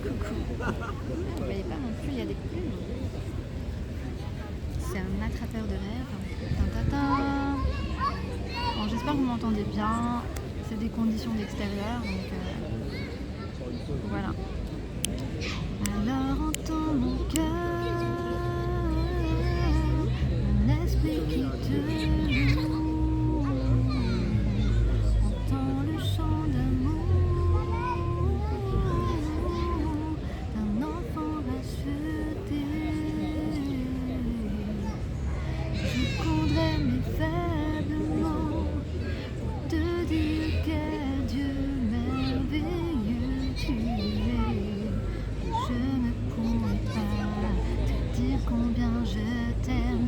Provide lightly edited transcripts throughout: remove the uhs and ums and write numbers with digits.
Coucou. Vous ne voyez pas non plus, il y a des plumes. C'est un attrapeur de rêve. Tintatin. Bon, j'espère que vous m'entendez bien. C'est des conditions d'extérieur, donc voilà. Alors entends mon cœur, mon esprit qui te loue. Entends le chant d'amour d'un enfant racheté. Je prendrai mes faibles mots pour te dire quel Dieu merveilleux tu es. Je ne pourrai pas te dire combien je t'aime,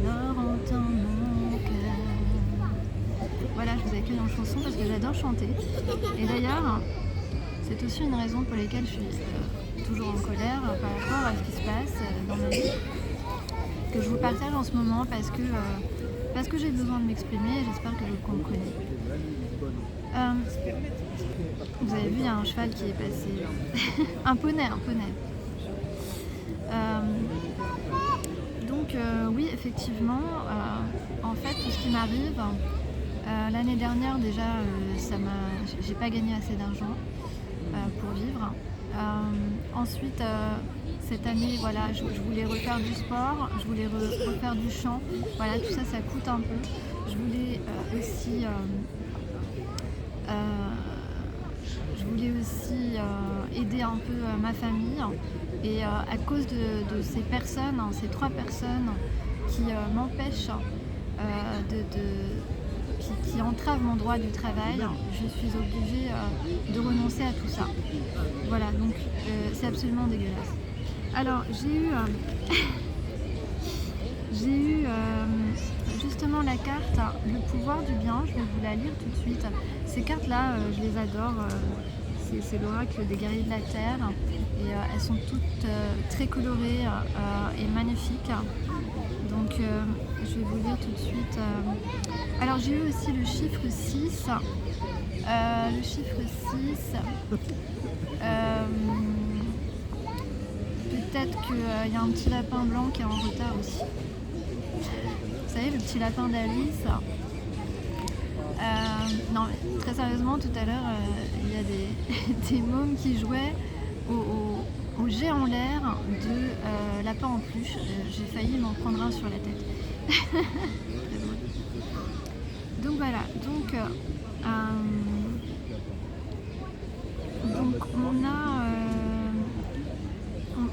alors entends mon cœur. Voilà, je vous accueille en chanson parce que j'adore chanter. Et d'ailleurs, c'est aussi une raison pour laquelle je suis toujours en colère par rapport à ce qui se passe dans ma vie, que je vous partage en ce moment parce que j'ai besoin de m'exprimer et j'espère que vous le comprenez. Vous avez vu, il y a un cheval qui est passé. un poney. Donc oui, effectivement, en fait, tout ce qui m'arrive, l'année dernière déjà, j'ai pas gagné assez d'argent pour vivre. Ensuite, cette année, voilà, je voulais refaire du sport, je voulais refaire du chant. Voilà, tout ça, ça coûte un peu. Je voulais aussi aider un peu ma famille. Et à cause de ces personnes, ces 3 personnes qui m'empêchent, qui entravent mon droit du travail, je suis obligée de renoncer à tout ça. Voilà, donc c'est absolument dégueulasse. Alors j'ai eu justement la carte Le pouvoir du bien, je vais vous la lire tout de suite. Ces cartes-là, je les adore. C'est l'oracle des guerriers de la Terre et elles sont toutes très colorées et magnifiques. Donc je vais vous lire tout de suite. Alors j'ai eu aussi le chiffre 6. Le chiffre 6. Peut-être qu'il y a un petit lapin blanc qui est en retard aussi. Vous savez, le petit lapin d'Alice. Non, mais très sérieusement, tout à l'heure, il y a des mômes qui jouaient au jet en l'air de lapin en peluche. J'ai failli m'en prendre un sur la tête. Très drôle. Donc voilà, donc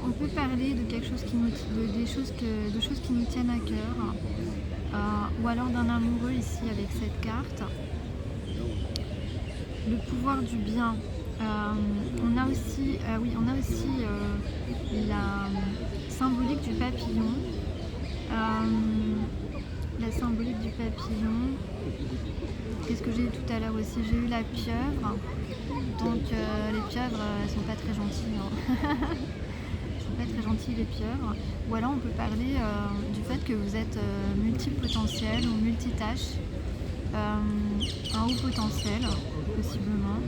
on peut parler de quelque chose de choses qui nous tiennent à cœur. Ou alors d'un amoureux ici avec cette carte. Le pouvoir du bien. On a aussi la symbolique du papillon. La symbolique du papillon. Qu'est-ce que j'ai eu tout à l'heure aussi? J'ai eu la pieuvre. Donc les pieuvres, elles sont pas très gentilles. Hein. Très gentilles les pieuvres. Ou alors on peut parler du fait que vous êtes multipotentiel ou multitâche, un haut potentiel possiblement.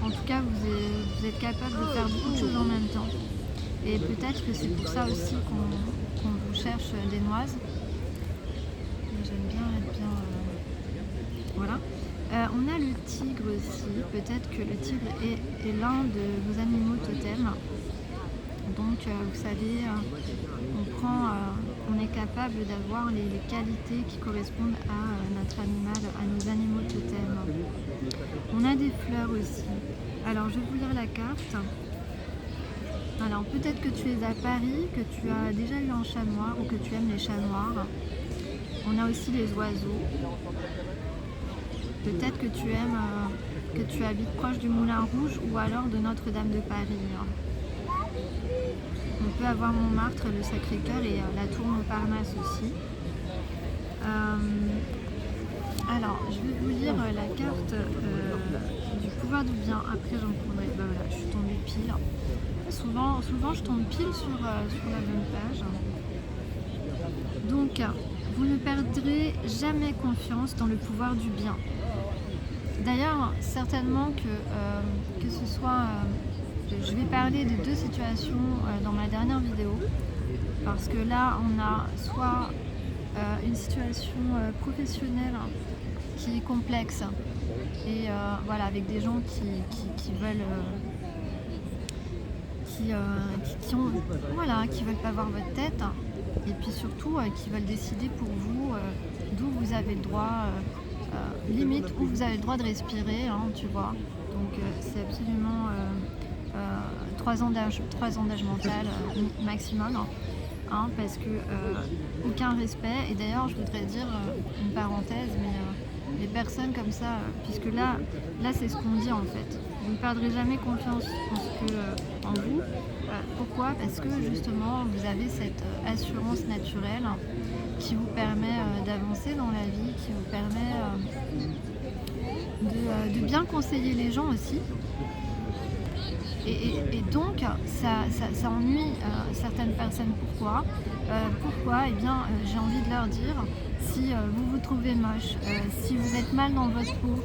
En tout cas vous êtes capable de faire beaucoup de choses en même temps. Et peut-être que c'est pour ça aussi qu'on vous cherche des noises. J'aime bien être bien. Voilà. On a le tigre aussi. Peut-être que le tigre est l'un de vos animaux totems. Donc vous savez, on est capable d'avoir les qualités qui correspondent à notre animal, à nos animaux totems. On a des fleurs aussi. Alors je vais vous lire la carte. Alors peut-être que tu es à Paris, que tu as déjà eu un chat noir ou que tu aimes les chats noirs. On a aussi les oiseaux. Peut-être que tu aimes, que tu habites proche du Moulin Rouge ou alors de Notre-Dame de Paris. On peut avoir Montmartre, le Sacré-Cœur et la tour Montparnasse aussi. Alors, je vais vous lire la carte du pouvoir du bien. Après, j'en prendrai. Ben voilà, je suis tombée pile. Souvent, je tombe pile sur la bonne page. Donc, vous ne perdrez jamais confiance dans le pouvoir du bien. D'ailleurs, certainement que ce soit, je je vais parler de deux situations dans ma dernière vidéo, parce que là on a soit une situation professionnelle qui est complexe et voilà, avec des gens qui veulent qui veulent pas voir votre tête, et puis surtout qui veulent décider pour vous d'où vous avez le droit, limite où vous avez le droit de respirer, hein, tu vois. Donc c'est absolument 3 ans d'âge mental maximum, hein, parce que aucun respect. Et d'ailleurs, je voudrais dire une parenthèse, mais les personnes comme ça, puisque là c'est ce qu'on dit en fait, vous ne perdrez jamais confiance en vous. Pourquoi? Parce que justement vous avez cette assurance naturelle qui vous permet d'avancer dans la vie, qui vous permet de bien conseiller les gens aussi. Et donc ça ennuie certaines personnes. Pourquoi? Eh bien, j'ai envie de leur dire, si vous vous trouvez moche, si vous êtes mal dans votre peau,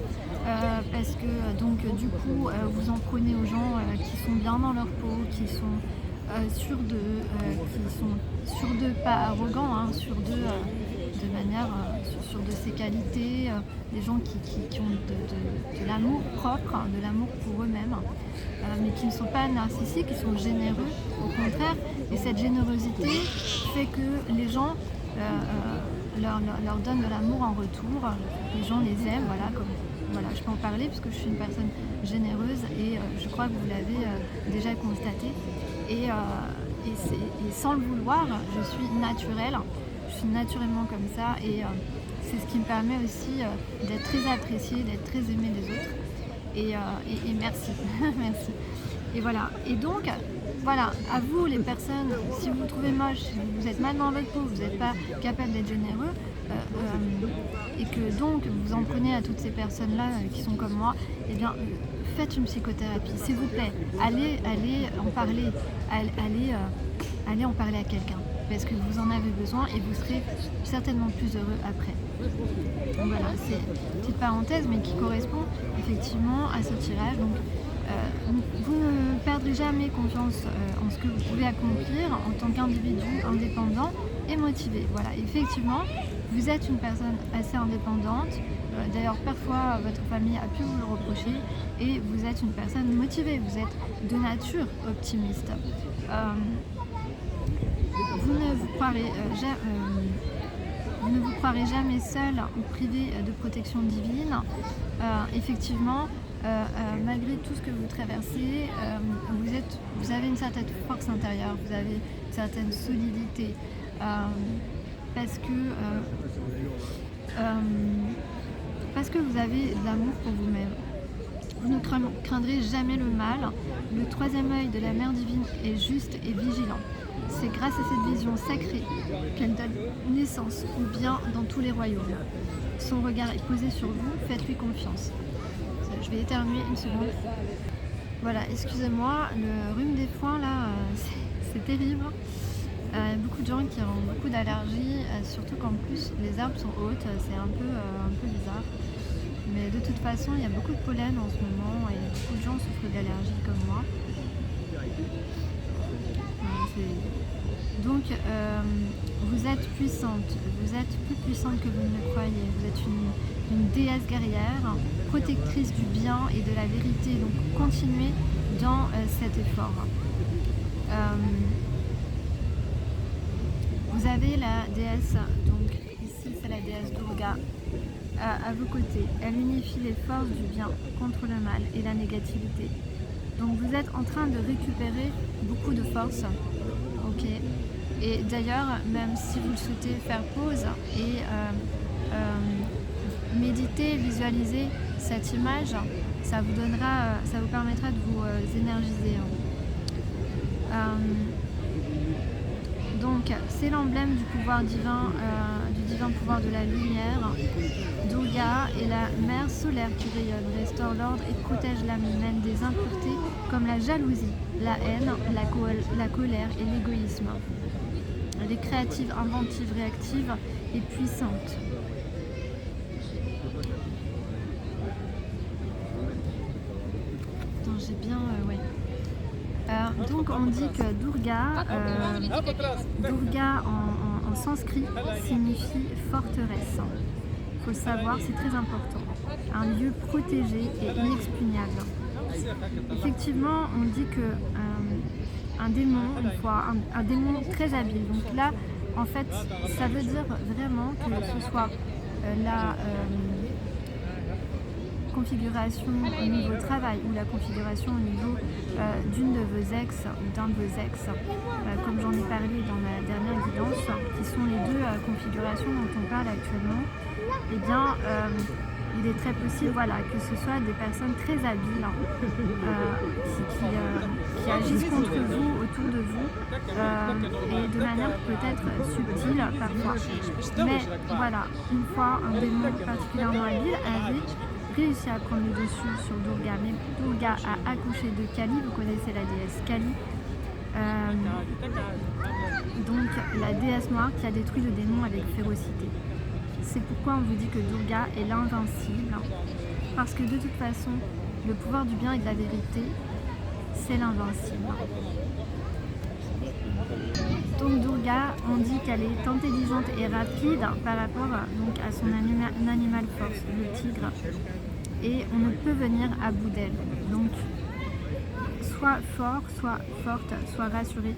parce que donc du coup vous en prenez aux gens qui sont bien dans leur peau, qui sont sûrs d'eux, pas arrogants, hein, sûrs d'eux de manière sûrs de ses qualités, des gens qui ont de l'amour propre, hein, de l'amour pour eux-mêmes, mais qui ne sont pas narcissiques, qui sont généreux au contraire, et cette générosité fait que les gens leur donnent de l'amour en retour, les gens les aiment, voilà, je peux en parler puisque je suis une personne généreuse et je crois que vous l'avez déjà constaté, et sans le vouloir, je suis naturelle, je suis naturellement comme ça, et c'est ce qui me permet aussi d'être très appréciée, d'être très aimée des autres, et merci, merci. Et voilà, et donc voilà, à vous les personnes, si vous vous trouvez moche, si vous êtes mal dans votre peau, vous n'êtes pas capable d'être généreux, et que donc vous en prenez à toutes ces personnes-là qui sont comme moi, eh bien faites une psychothérapie, s'il vous plaît. Allez en parler, allez en parler à quelqu'un, parce que vous en avez besoin et vous serez certainement plus heureux après. Donc voilà, c'est une petite parenthèse, mais qui correspond effectivement à ce tirage. Donc vous ne perdrez jamais confiance en ce que vous pouvez accomplir en tant qu'individu indépendant et motivé. Voilà, effectivement, vous êtes une personne assez indépendante. D'ailleurs, parfois, votre famille a pu vous le reprocher, et vous êtes une personne motivée. Vous êtes de nature optimiste. Vous ne vous croirez jamais seul ou privé de protection divine. Effectivement, malgré tout ce que vous traversez, vous avez une certaine force intérieure, vous avez une certaine solidité, parce que vous avez de l'amour pour vous-même. Vous ne craindrez jamais le mal. Le troisième œil de la Mère divine est juste et vigilant. C'est grâce à cette vision sacrée qu'elle donne naissance au bien dans tous les royaumes. Son regard est posé sur vous, faites-lui confiance. Je vais éternuer une seconde. Voilà, excusez-moi, le rhume des foins là, c'est terrible. Beaucoup de gens qui ont beaucoup d'allergies, surtout qu'en plus les arbres sont hautes, c'est un peu bizarre. Mais de toute façon, il y a beaucoup de pollen en ce moment et beaucoup de gens souffrent d'allergies comme moi. Donc, vous êtes puissante, vous êtes plus puissante que vous ne le croyez. Vous êtes une déesse guerrière, protectrice du bien et de la vérité. Donc, continuez dans cet effort. Vous avez la déesse, donc ici c'est la déesse Durga, à vos côtés. Elle unifie les forces du bien contre le mal et la négativité. Donc vous êtes en train de récupérer beaucoup de force, ok. Et d'ailleurs, même si vous le souhaitez, faire pause et méditer, visualiser cette image, ça vous permettra de vous énergiser. Donc c'est l'emblème du pouvoir divin, du divin pouvoir de la lumière. Durga est la mère solaire qui rayonne, restaure l'ordre et protège l'âme humaine des impuretés comme la jalousie, la haine, la colère et l'égoïsme. Elle est créative, inventive, réactive et puissante. Attends, j'ai bien... ouais. Donc on dit que Durga en sanskrit signifie forteresse. Il faut le savoir, c'est très important. Un lieu protégé et inexpugnable. Effectivement, on dit que un démon, un démon très habile. Donc là, en fait, ça veut dire vraiment que ce soit la configuration au niveau travail ou la configuration au niveau d'une de vos ex ou d'un de vos ex, comme j'en ai parlé dans la dernière guidance, qui sont les deux configurations dont on parle actuellement, eh bien, il est très possible que ce soit des personnes très habiles qui agissent contre vous, autour de vous, et de manière peut-être subtile parfois. Mais voilà, une fois un démon particulièrement habile avait réussi à prendre le dessus sur Durga, mais Durga a accouché de Kali, vous connaissez la déesse Kali, donc la déesse noire qui a détruit le démon avec férocité. C'est pourquoi on vous dit que Durga est l'invincible, parce que de toute façon, le pouvoir du bien et de la vérité, c'est l'invincible. Donc Durga, on dit qu'elle est intelligente et rapide par rapport à son animal force, le tigre, et on ne peut venir à bout d'elle. Donc, soit fort, soit forte, soit rassurée.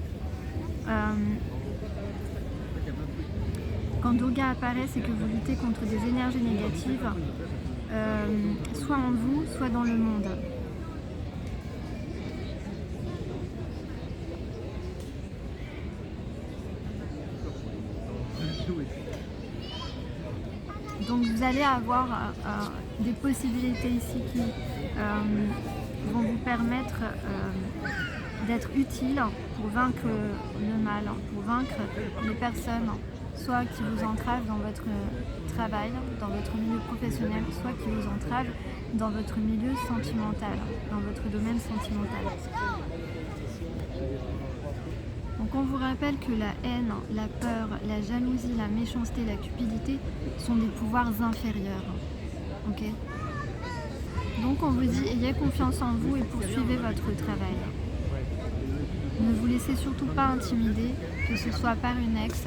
Quand Durga apparaît, c'est que vous luttez contre des énergies négatives, soit en vous, soit dans le monde. Donc vous allez avoir des possibilités ici qui vont vous permettre d'être utile pour vaincre le mal, pour vaincre les personnes, soit qui vous entravent dans votre travail, dans votre milieu professionnel, soit qui vous entravent dans votre milieu sentimental, dans votre domaine sentimental. Donc on vous rappelle que la haine, la peur, la jalousie, la méchanceté, la cupidité sont des pouvoirs inférieurs. Ok ? Donc on vous dit, ayez confiance en vous et poursuivez votre travail. Ne vous laissez surtout pas intimider, que ce soit par une ex,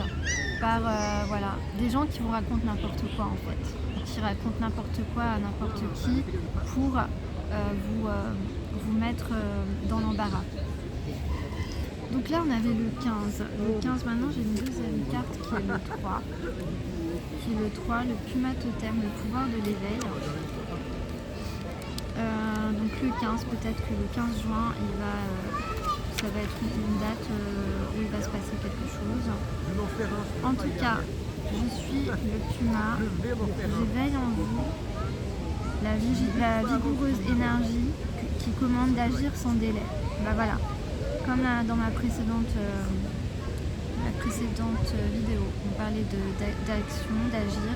par des gens qui vous racontent n'importe quoi en fait, qui racontent n'importe quoi à n'importe qui pour vous mettre dans l'embarras. Donc là on avait le 15. Le 15, maintenant j'ai une deuxième carte qui est le 3. Qui est le 3, le Puma Totem, le pouvoir de l'éveil. Donc le 15, peut-être que le 15 juin, ça va être une date où il va se passer quelque chose. En tout cas, je suis le Puma, j'éveille en vous la vigoureuse énergie qui commande d'agir sans délai. Voilà. Comme dans ma précédente vidéo, on parlait d'action, d'agir.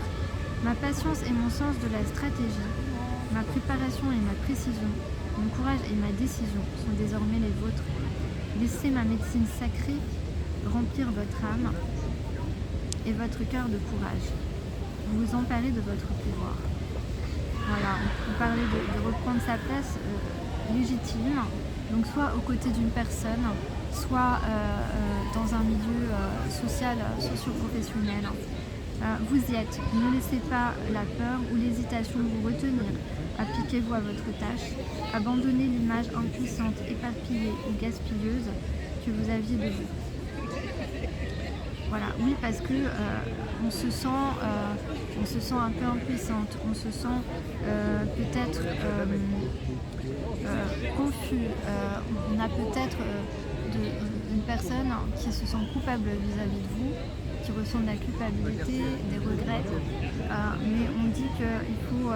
Ma patience et mon sens de la stratégie, ma préparation et ma précision, mon courage et ma décision sont désormais les vôtres. Laissez ma médecine sacrée remplir votre âme et votre cœur de courage. Vous vous emparez de votre pouvoir. Voilà, on parlait de reprendre sa place légitime. Donc soit aux côtés d'une personne, soit dans un milieu social, socio-professionnel. Vous y êtes. Ne laissez pas la peur ou l'hésitation vous retenir. Appliquez-vous à votre tâche. Abandonnez l'image impuissante, éparpillée ou gaspilleuse que vous aviez de vous. Voilà, oui, parce que on se sent un peu impuissante, on se sent peut-être confus, on a peut-être une personne qui se sent coupable vis-à-vis de vous, qui ressent de la culpabilité, des regrets, mais on dit qu'il faut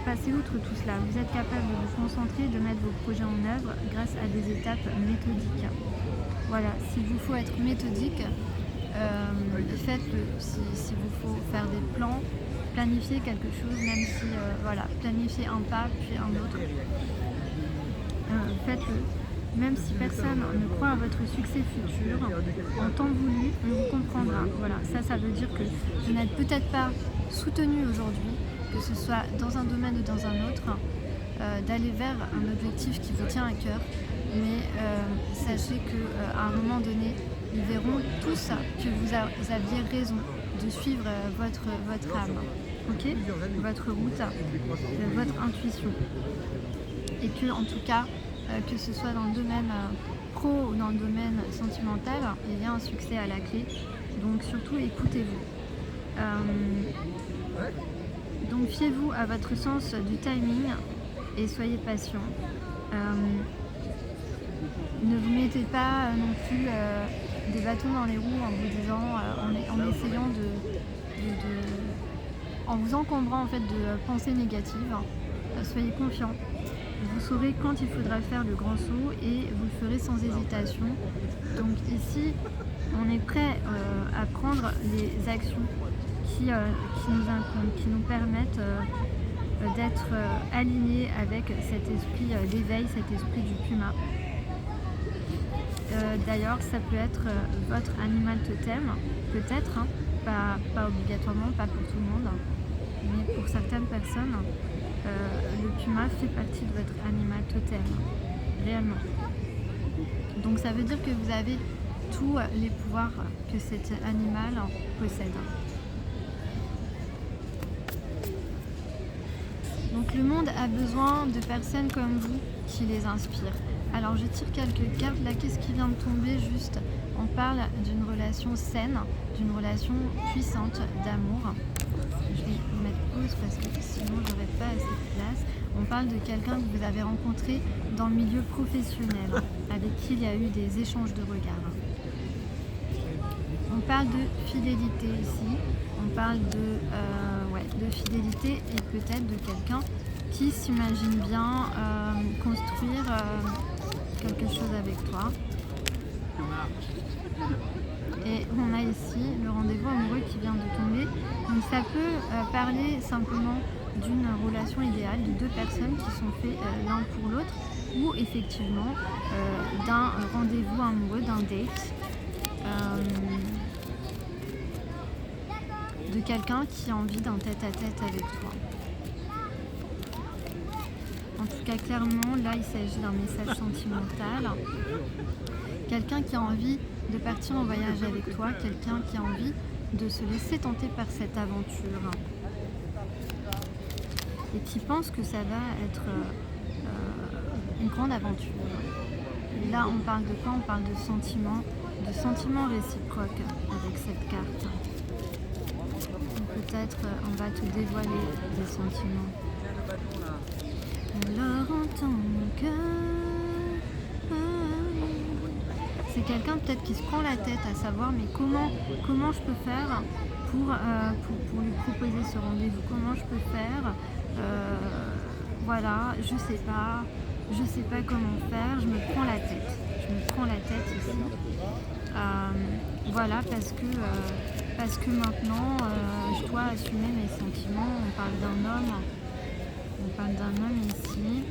passer outre tout cela. Vous êtes capable de vous concentrer, de mettre vos projets en œuvre grâce à des étapes méthodiques. Voilà, s'il vous faut être méthodique, faites-le. S'il vous faut faire des plans, planifiez quelque chose, même si planifiez un pas puis un autre. Faites-le. Même si personne ne croit à votre succès futur, en temps voulu, on vous comprendra. Voilà, ça veut dire que vous n'êtes peut-être pas soutenu aujourd'hui, que ce soit dans un domaine ou dans un autre, d'aller vers un objectif qui vous tient à cœur. Mais sachez qu'à un moment donné, ils verront tous que vous aviez raison de suivre votre âme, ok, votre route, votre intuition. Et que, en tout cas, que ce soit dans le domaine pro ou dans le domaine sentimental, il y a un succès à la clé. Donc surtout, écoutez-vous. Donc fiez-vous à votre sens du timing et soyez patient. Ne vous mettez pas non plus des bâtons dans les roues en vous disant, en essayant en vous encombrant en fait de pensées négatives. Soyez confiants. Vous saurez quand il faudra faire le grand saut et vous le ferez sans hésitation. Donc ici, on est prêt à prendre les actions qui nous incombent, qui nous permettent d'être alignés avec cet esprit d'éveil, cet esprit du Puma. D'ailleurs, ça peut être votre animal totem, peut-être, hein, pas obligatoirement, pas pour tout le monde, mais pour certaines personnes, le Puma fait partie de votre animal totem, réellement. Donc ça veut dire que vous avez tous les pouvoirs que cet animal possède. Donc le monde a besoin de personnes comme vous qui les inspirent. Alors je tire quelques cartes, là qu'est-ce qui vient de tomber juste? On parle d'une relation saine, d'une relation puissante d'amour. Je vais mettre pause parce que sinon j'aurais pas assez de place. On parle de quelqu'un que vous avez rencontré dans le milieu professionnel, avec qui il y a eu des échanges de regards. On parle de fidélité ici, on parle de fidélité et peut-être de quelqu'un qui s'imagine bien construire quelque chose avec toi. Et on a ici le rendez-vous amoureux qui vient de tomber. Donc ça peut parler simplement d'une relation idéale de deux personnes qui sont faites l'un pour l'autre, ou effectivement d'un rendez-vous amoureux, d'un date, de quelqu'un qui a envie d'un tête-à-tête avec toi. En tout cas, clairement, là, il s'agit d'un message sentimental. Quelqu'un qui a envie de partir en voyage avec toi, quelqu'un qui a envie de se laisser tenter par cette aventure et qui pense que ça va être une grande aventure. Et là, on parle de quoi? On parle de sentiments réciproques avec cette carte. Peut-être on va te dévoiler des sentiments. Alors en tant que c'est quelqu'un peut-être qui se prend la tête à savoir mais comment je peux faire pour lui proposer ce rendez-vous, comment je peux faire, voilà, je sais pas comment faire, je me prends la tête ici, voilà, parce que maintenant je dois assumer mes sentiments. On parle d'un homme ici,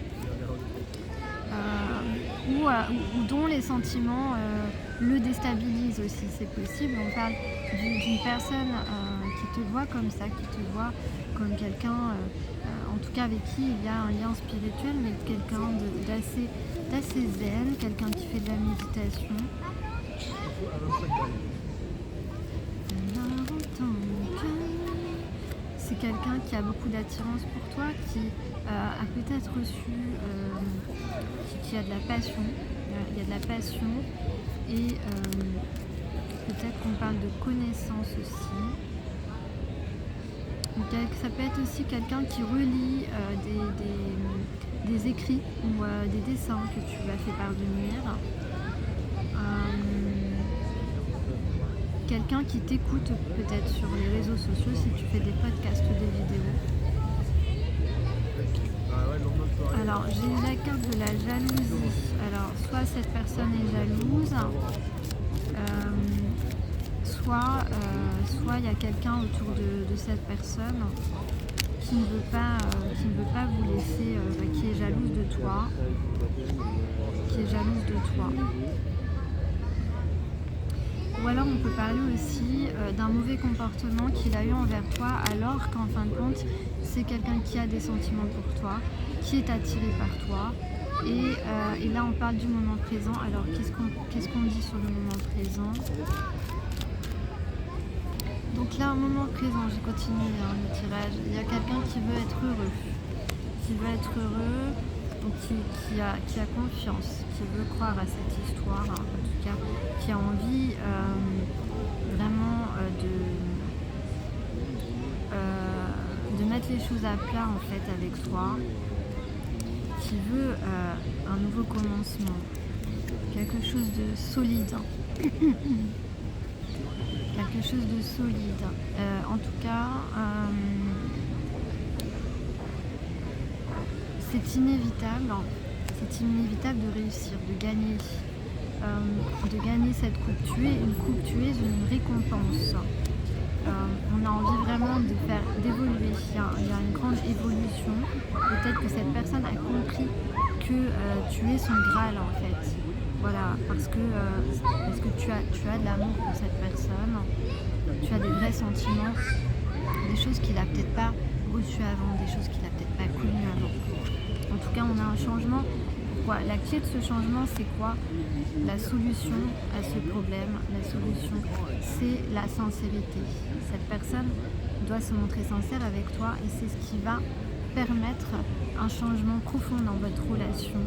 ou dont les sentiments le déstabilisent aussi, c'est possible. On parle d'une personne qui te voit comme ça, qui te voit comme quelqu'un, en tout cas avec qui il y a un lien spirituel, mais quelqu'un d'assez zen, quelqu'un qui fait de la méditation. C'est quelqu'un qui a beaucoup d'attirance pour toi, qui a peut-être reçu, qui a de la passion. Il y a de la passion et peut-être qu'on parle de connaissance aussi. Donc, ça peut être aussi quelqu'un qui relie des écrits ou des dessins que tu lui as fait parvenir. Quelqu'un qui t'écoute peut-être sur les réseaux sociaux si tu fais des podcasts ou des vidéos. Alors j'ai la carte de la jalousie. Alors soit cette personne est jalouse, soit il y a quelqu'un autour de cette personne qui ne veut pas vous laisser, qui est jalouse de toi, Ou alors on peut parler aussi d'un mauvais comportement qu'il a eu envers toi, alors qu'en fin de compte, c'est quelqu'un qui a des sentiments pour toi, qui est attiré par toi, Et là on parle du moment présent. Alors qu'est-ce qu'on dit sur le moment présent? Donc là, au moment présent, j'ai continué le tirage. Il y a quelqu'un qui veut être heureux, donc qui a confiance, qui veut croire à cette histoire, en tout cas, qui a envie vraiment de mettre les choses à plat en fait avec toi, qui veut un nouveau commencement, quelque chose de solide. Quelque chose de solide. En tout cas, c'est inévitable de réussir, de gagner cette coupe. Tu es une coupe, tu es une récompense. On a envie vraiment d'évoluer. Il y a une grande évolution. Peut-être que cette personne a compris que tu es son Graal en fait. Voilà, parce que tu as de l'amour pour cette personne, tu as des vrais sentiments, des choses qu'il n'a peut-être pas reçues avant, des choses qu'il n'a peut-être pas connues avant. En tout cas, on a un changement. Pourquoi? La clé de ce changement, c'est quoi? La solution à ce problème, la solution, c'est la sincérité. Cette personne doit se montrer sincère avec toi et c'est ce qui va permettre un changement profond dans votre relation.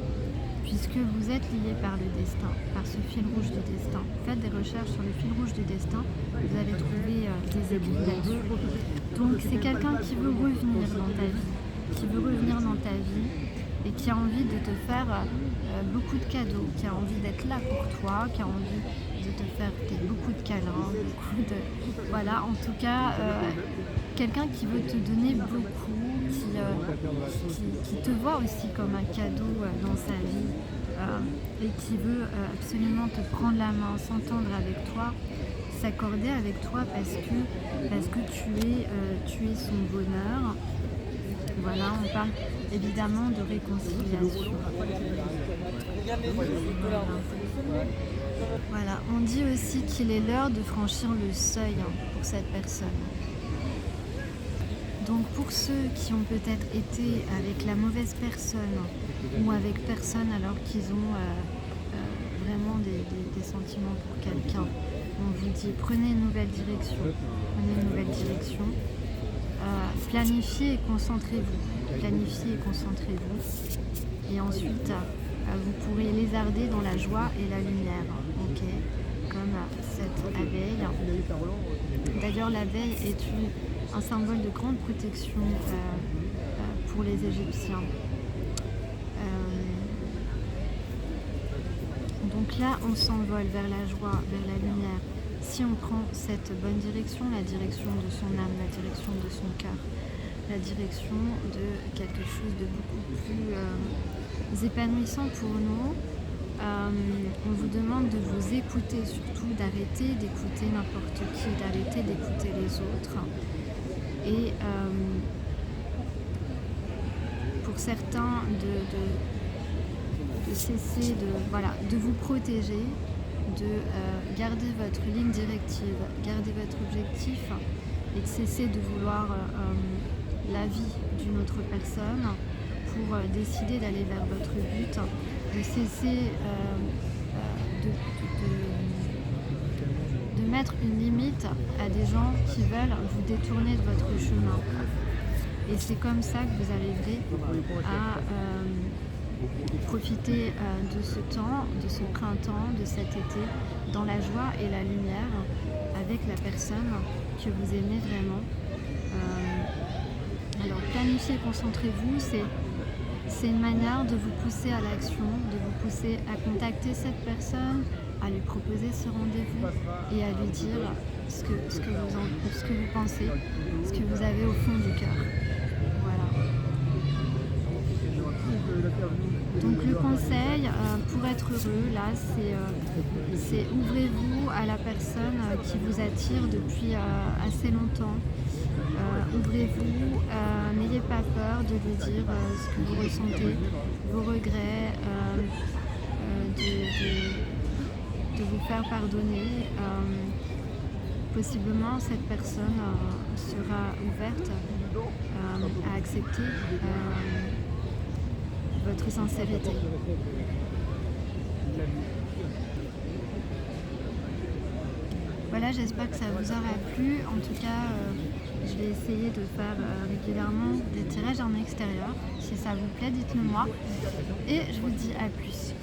Puisque vous êtes liés par le destin, par ce fil rouge du destin. Faites des recherches sur le fil rouge du destin, vous allez trouver des écrits là-dessus. Donc c'est quelqu'un qui veut revenir dans ta vie, et qui a envie de te faire beaucoup de cadeaux, qui a envie d'être là pour toi, qui a envie de te faire beaucoup de câlins, Voilà, en tout cas, quelqu'un qui veut te donner beaucoup, qui te voit aussi comme un cadeau dans sa vie et qui veut absolument te prendre la main, s'entendre avec toi, s'accorder avec toi parce que tu es son bonheur. Voilà, on parle évidemment de réconciliation. Voilà, on dit aussi qu'il est l'heure de franchir le seuil pour cette personne. Donc pour ceux qui ont peut-être été avec la mauvaise personne ou avec personne alors qu'ils ont vraiment des sentiments pour quelqu'un, on vous dit prenez une nouvelle direction, planifiez et concentrez-vous, et ensuite vous pourrez lézarder dans la joie et la lumière, ok, comme cette abeille. D'ailleurs l'abeille est un symbole de grande protection pour les Égyptiens. Donc là, on s'envole vers la joie, vers la lumière. Si on prend cette bonne direction, la direction de son âme, la direction de son cœur, la direction de quelque chose de beaucoup plus épanouissant pour nous, on vous demande de vous écouter, surtout d'arrêter d'écouter n'importe qui, d'arrêter d'écouter les autres. Et pour certains, de cesser de vous protéger, de garder votre ligne directive, garder votre objectif et de cesser de vouloir la vie d'une autre personne pour décider d'aller vers votre but, de cesser de mettre une limite à des gens qui veulent vous détourner de votre chemin. Et c'est comme ça que vous arriverez à profiter de ce temps, de ce printemps, de cet été, dans la joie et la lumière, avec la personne que vous aimez vraiment. Alors planifiez, concentrez-vous, c'est une manière de vous pousser à l'action, de vous pousser à contacter cette personne, à lui proposer ce rendez-vous et à lui dire ce que vous pensez, ce que vous avez au fond du cœur. Voilà. Donc le conseil pour être heureux, là, c'est ouvrez-vous à la personne qui vous attire depuis assez longtemps. Ouvrez-vous, n'ayez pas peur de lui dire ce que vous ressentez, vos regrets, de vous faire pardonner. Possiblement, cette personne sera ouverte à accepter votre sincérité. Voilà, j'espère que ça vous aura plu. En tout cas, je vais essayer de faire régulièrement des tirages en extérieur. Si ça vous plaît, dites-le moi. Et je vous dis à plus.